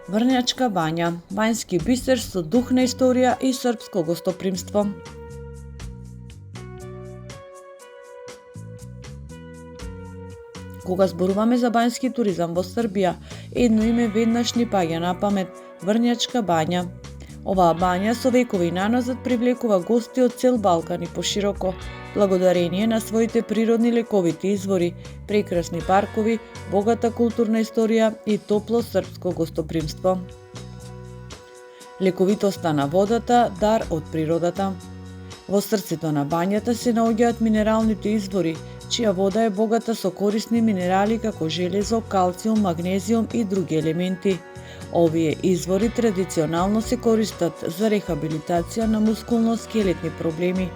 Врњачка бања, бањски бисер со дух на историја и српско гостопримство. Кога зборуваме за бањски туризам во Србија, едно име веднаш ни паѓа на памет – Врњачка бања. Оваа бања со векови наназад привлекува гости од цел Балкан и пошироко, благодарение на своите природни лековити извори, прекрасни паркови, богата културна историја и топло српско гостопримство. Лековитоста на водата – дар од природата. Во срцето на бањата се наоѓаат минералните извори, чија вода е богата со корисни минерали како железо, калциум, магнезиум и други елементи. Овие извори традиционално се користат за рехабилитација на мускулно-скелетни проблеми,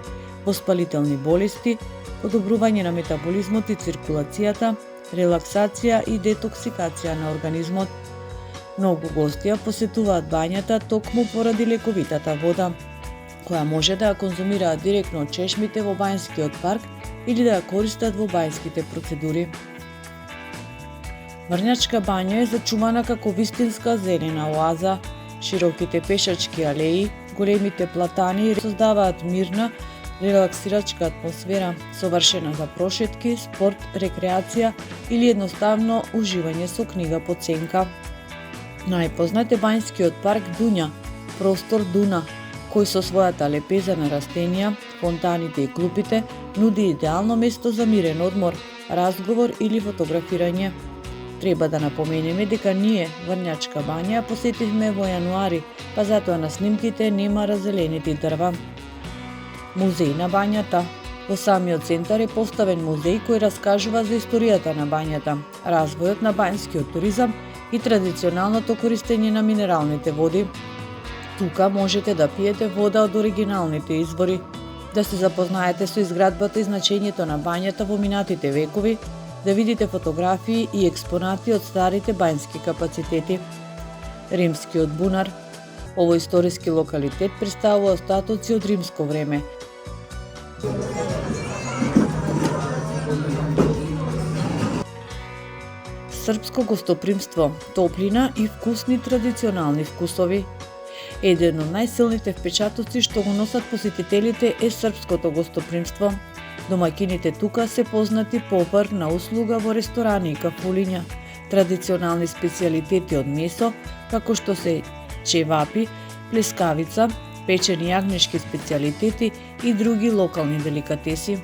воспалителни болести, подобрување на метаболизмот и циркулацијата, релаксација и детоксикација на организмот. Многу гости ја посетуваат бањата токму поради лековитата вода, која може да ја конзумираат директно од чешмите во бањскиот парк или да ја користат во бањските процедури. Врњачка бања е зачувана како вистинска зелена оаза. Широките пешачки алеи, големите платани создаваат мирна, релаксирачка атмосфера, совршена за прошетки, спорт, рекреација или едноставно уживање со книга под сенка. Најпознат е бањскиот парк Дуња, простор Дуна, кој со својата лепеза на растенија, фонтаните и клупите нуди идеално место за мирен одмор, разговор или фотографирање. Треба да напоменеме дека ние, Врњачка бања, посетивме во јануари, па затоа на снимките нема раззеленети дрва. Музеј на бањата. Во самиот центар е поставен музеј кој раскажува за историјата на бањата, развојот на бањскиот туризам и традиционалното користење на минералните води. Тука можете да пиете вода од оригиналните извори, да се запознаете со изградбата и значењето на бањата во минатите векови, да видите фотографии и експонати од старите бањски капацитети. Римскиот бунар. Овој историски локалитет представува остатоци од римско време. Српско гостопримство, топлина и вкусни традиционални вкусови. Еден од најсилните впечатоци што го носат посетителите е српското гостопримство. Домаќините тука се познати по опарна услуга во ресторани и кафулиња, традиционални специјалитети од месо, како што се чевапи, плескавица, печени јагнешки специјалитети и други локални деликатеси.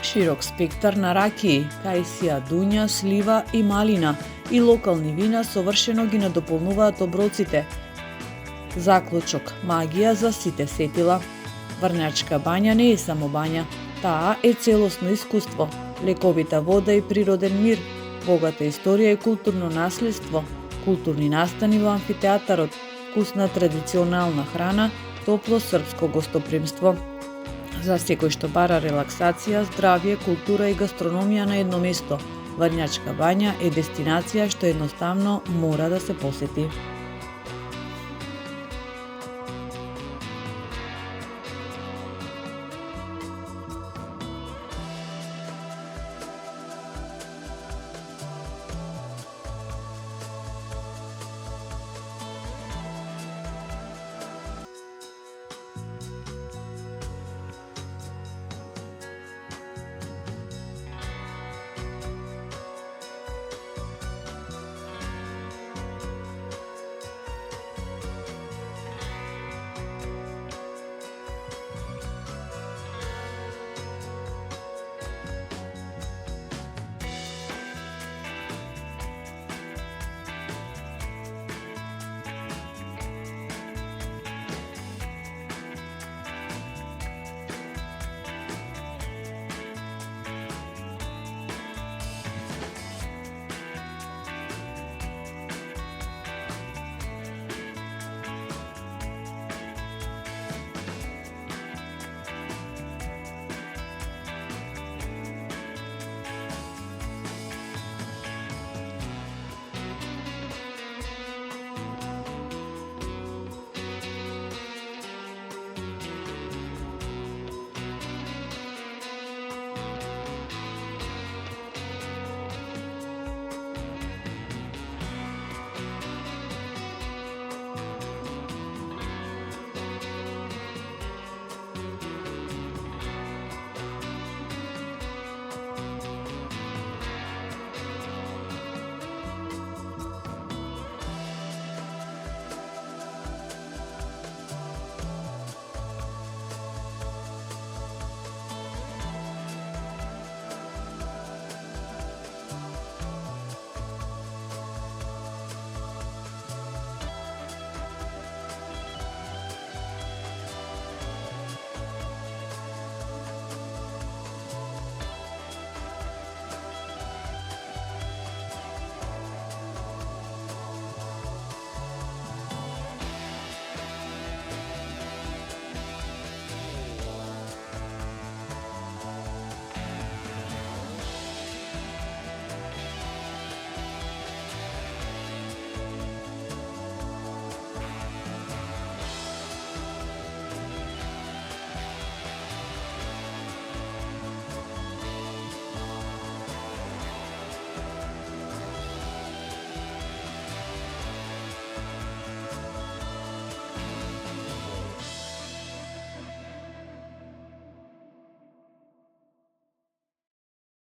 Широк спектар на ракии, кајсија, дуња, слива и малина и локални вина совршено ги надополнуваат оброците. Заклучок, магија за сите сетила. Врњачка бања не е само бања, таа е целосно искуство, лековита вода и природен мир, богата историја и културно наследство, културни настани во амфитеатарот, вкусна традиционална храна, топло српско гостопримство. За секој што бара релаксација, здравје, култура и гастрономија на едно место, Врњачка бања е дестинација што едноставно мора да се посети.